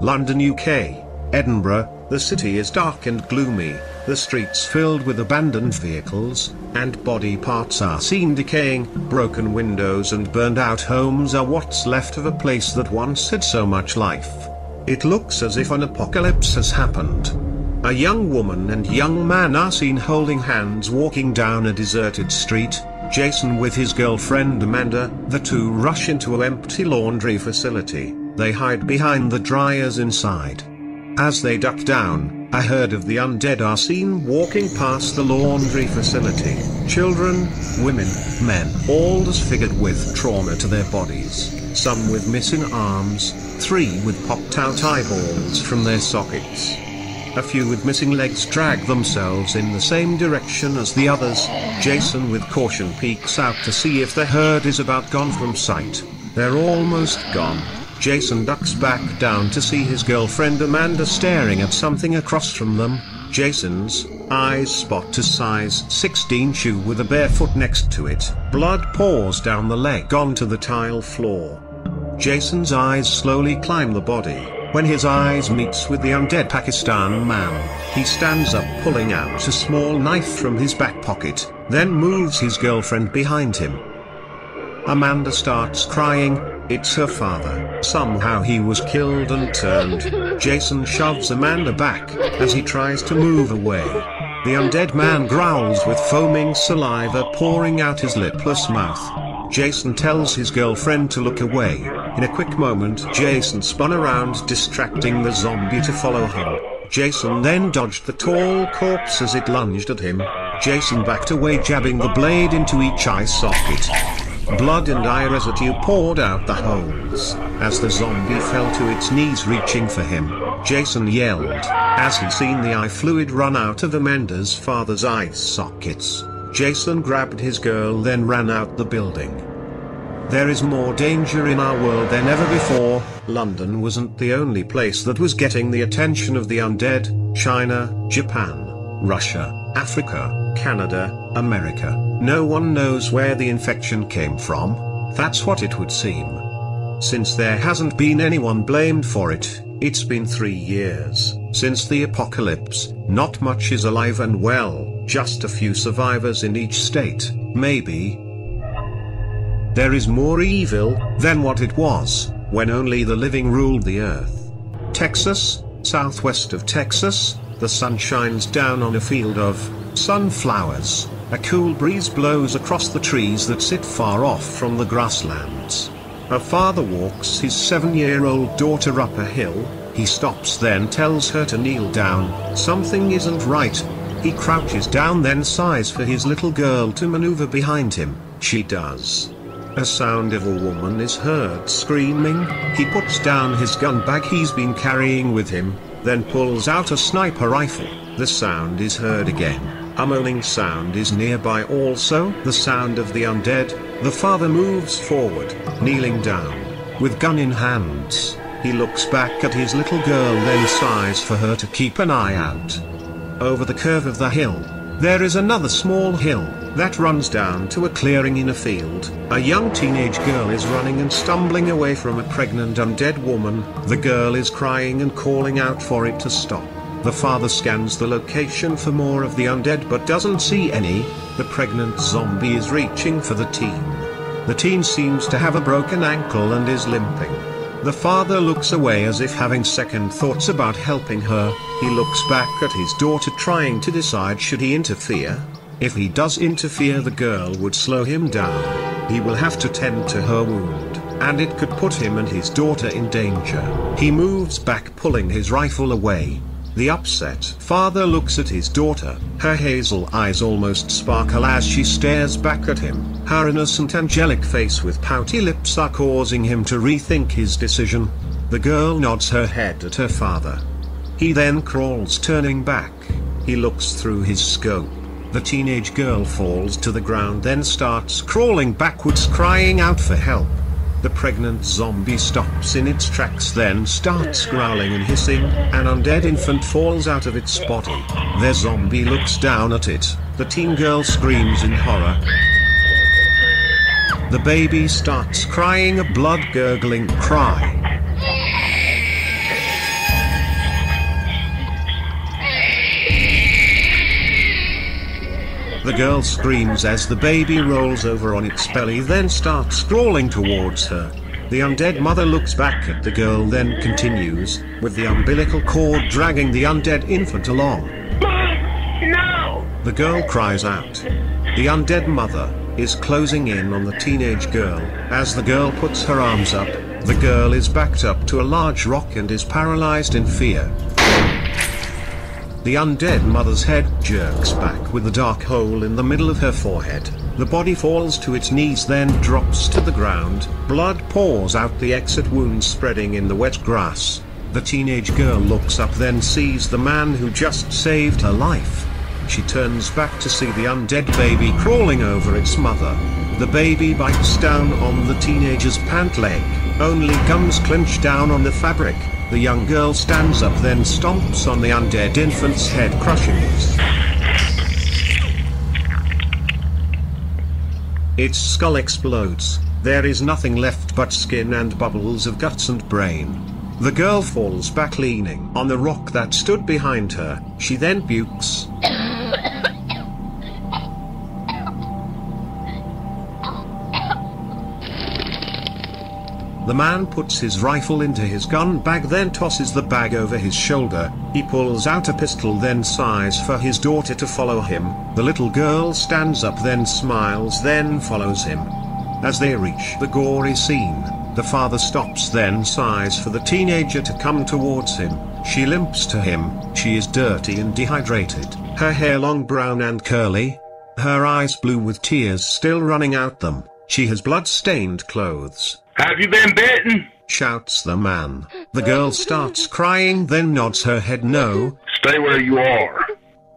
London, UK. Edinburgh, the city is dark and gloomy, the streets filled with abandoned vehicles, and body parts are seen decaying. Broken windows and burned out homes are what's left of a place that once had so much life. It looks as if an apocalypse has happened. A young woman and young man are seen holding hands walking down a deserted street. Jason with his girlfriend Amanda, the two rush into an empty laundry facility. They hide behind the dryers inside. As they duck down, a herd of the undead are seen walking past the laundry facility. Children, women, men, all disfigured with trauma to their bodies, some with missing arms, 3 with popped out eyeballs from their sockets. A few with missing legs drag themselves in the same direction as the others. Jason with caution peeks out to see if the herd is about gone from sight. They're almost gone. Jason ducks back down to see his girlfriend Amanda staring at something across from them. Jason's eyes spot a size 16 shoe with a bare foot next to it. Blood pours down the leg onto the tile floor. Jason's eyes slowly climb the body. When his eyes meets with the undead Pakistan man, he stands up pulling out a small knife from his back pocket, then moves his girlfriend behind him. Amanda starts crying. It's her father. Somehow he was killed and turned. Jason shoves Amanda back as he tries to move away. The undead man growls with foaming saliva pouring out his lipless mouth. Jason tells his girlfriend to look away. In a quick moment, Jason spun around, distracting the zombie to follow him. Jason then dodged the tall corpse as it lunged at him. Jason backed away, jabbing the blade into each eye socket. Blood and eye residue poured out the holes as the zombie fell to its knees reaching for him. Jason yelled as he seen the eye fluid run out of Amanda's father's eye sockets. Jason grabbed his girl then ran out the building. There is more danger in our world than ever before. London wasn't the only place that was getting the attention of the undead. China, Japan, Russia, Africa, Canada, America. No one knows where the infection came from. That's what it would seem. Since there hasn't been anyone blamed for it, it's been 3 years since the apocalypse. Not much is alive and well, just a few survivors in each state, maybe. There is more evil than what it was when only the living ruled the earth. Texas, southwest of Texas, the sun shines down on a field of sunflowers. A cool breeze blows across the trees that sit far off from the grasslands. A father walks his 7-year-old daughter up a hill. He stops then tells her to kneel down. Something isn't right. He crouches down then sighs for his little girl to maneuver behind him. She does. A sound of a woman is heard screaming. He puts down his gun bag he's been carrying with him, then pulls out a sniper rifle. The sound is heard again. A moaning sound is nearby also, the sound of the undead. The father moves forward, kneeling down, with gun in hands. He looks back at his little girl then sighs for her to keep an eye out. Over the curve of the hill, there is another small hill that runs down to a clearing in a field. A young teenage girl is running and stumbling away from a pregnant undead woman. The girl is crying and calling out for it to stop. The father scans the location for more of the undead but doesn't see any. The pregnant zombie is reaching for the teen. The teen seems to have a broken ankle and is limping. The father looks away as if having second thoughts about helping her. He looks back at his daughter trying to decide should he interfere. If he does interfere, the girl would slow him down. He will have to tend to her wound, and it could put him and his daughter in danger. He moves back, pulling his rifle away. The upset father looks at his daughter. Her hazel eyes almost sparkle as she stares back at him. Her innocent angelic face with pouty lips are causing him to rethink his decision. The girl nods her head at her father. He then crawls, turning back. He looks through his scope. The teenage girl falls to the ground then starts crawling backwards, crying out for help. The pregnant zombie stops in its tracks then starts growling and hissing. An undead infant falls out of its body. The zombie looks down at it. The teen girl screams in horror. The baby starts crying a blood-gurgling cry. The girl screams as the baby rolls over on its belly, then starts crawling towards her. The undead mother looks back at the girl, then continues, with the umbilical cord dragging the undead infant along. Mom, no! The girl cries out. The undead mother is closing in on the teenage girl. As the girl puts her arms up, the girl is backed up to a large rock and is paralyzed in fear. The undead mother's head jerks back with a dark hole in the middle of her forehead. The body falls to its knees, then drops to the ground. Blood pours out the exit wound, spreading in the wet grass. The teenage girl looks up, then sees the man who just saved her life. She turns back to see the undead baby crawling over its mother. The baby bites down on the teenager's pant leg. Only gums clench down on the fabric. The young girl stands up, then stomps on the undead infant's head, crushing it. Its skull explodes. There is nothing left but skin and bubbles of guts and brain. The girl falls back, leaning on the rock that stood behind her. She then pukes. The man puts his rifle into his gun bag, then tosses the bag over his shoulder. He pulls out a pistol, then sighs for his daughter to follow him. The little girl stands up, then smiles, then follows him. As they reach the gory scene, the father stops, then sighs for the teenager to come towards him. She limps to him. She is dirty and dehydrated, her hair long, brown and curly, her eyes blue with tears still running out them. She has blood-stained clothes. Have you been bitten? Shouts the man. The girl starts crying, then nods her head no. Stay where you are.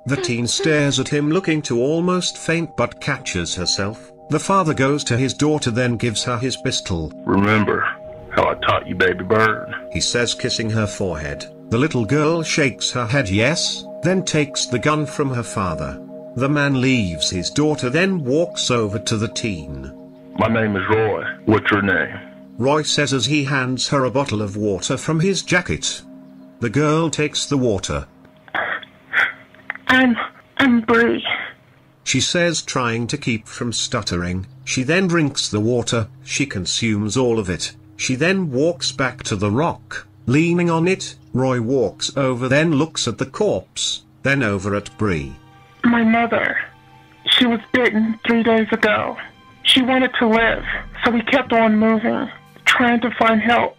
The teen stares at him, looking to almost faint, but catches herself. The father goes to his daughter, then gives her his pistol. Remember how I taught you, baby bird? He says, kissing her forehead. The little girl shakes her head yes, then takes the gun from her father. The man leaves his daughter, then walks over to the teen. My name is Roy. What's your name? Roy says as he hands her a bottle of water from his jacket. The girl takes the water. I'm Bree. She says, trying to keep from stuttering. She then drinks the water. She consumes all of it. She then walks back to the rock. Leaning on it, Roy walks over, then looks at the corpse, then over at Bree. My mother. She was bitten 3 days ago. She wanted to live, so we kept on moving, trying to find help.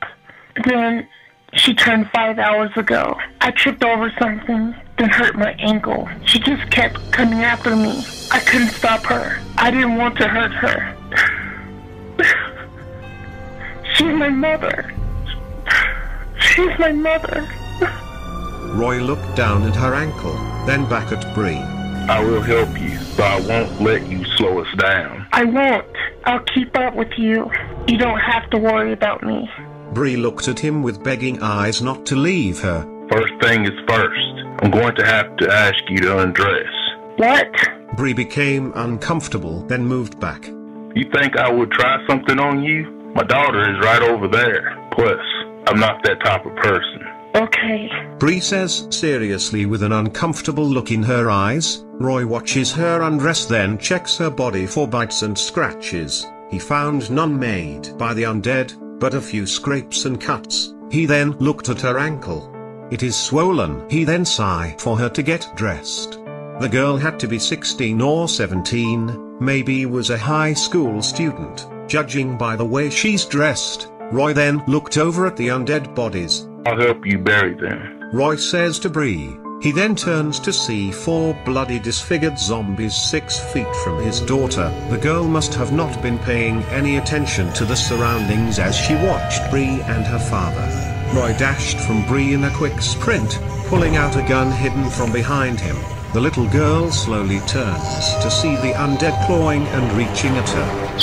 Then she turned 5 hours ago. I tripped over something, then hurt my ankle. She just kept coming after me. I couldn't stop her. I didn't want to hurt her. She's my mother. She's my mother. Roy looked down at her ankle, then back at Bree. I will help you, but I won't let you slow us down. I won't. I'll keep up with you. You don't have to worry about me. Bree looked at him with begging eyes not to leave her. First thing is first. I'm going to have to ask you to undress. What? Bree became uncomfortable, then moved back. You think I would try something on you? My daughter is right over there. Plus, I'm not that type of person. Okay. Bree says seriously with an uncomfortable look in her eyes. Roy watches her undress, then checks her body for bites and scratches. He found none made by the undead, but a few scrapes and cuts. He then looked at her ankle. It is swollen. He then sighed for her to get dressed. The girl had to be 16 or 17, maybe was a high school student, judging by the way she's dressed. Roy then looked over at the undead bodies. I'll help you bury them. Roy says to Bree. He then turns to see 4 bloody disfigured zombies 6 feet from his daughter. The girl must have not been paying any attention to the surroundings as she watched Bree and her father. Roy dashed from Bree in a quick sprint, pulling out a gun hidden from behind him. The little girl slowly turns to see the undead clawing and reaching at her.